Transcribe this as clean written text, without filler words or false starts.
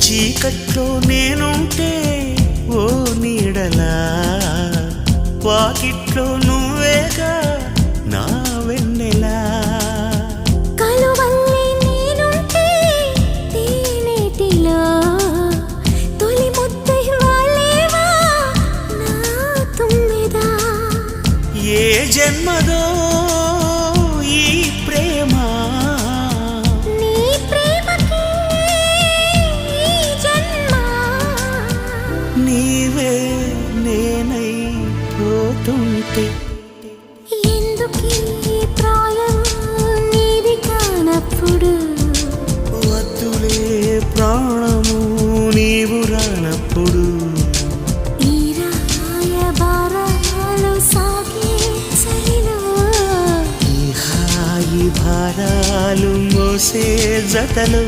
చీకట్లో నేనుంటే ఓ నీడలా, వాకిట్లో నువ్వేగా నా వెన్నెలా. కలువల్లే నేనుంటే తేనెటిలో, తొలి ముద్దై వాలేవా నా తుమ్మెదా. ఏ జన్మదో ఈ ప్రేమ, నీ ప్రేమకి ఈ జన్మ. నీవే నేనై పోతుంటే ఎందుకీ ప్రాయం నీది కానప్పుడు, వద్దులే ప్రాణము నీవు రానప్పుడు. ఈ రాయబారాలు సాగే చలిలో, ఈ హాయి భారాలు మోసే జతలు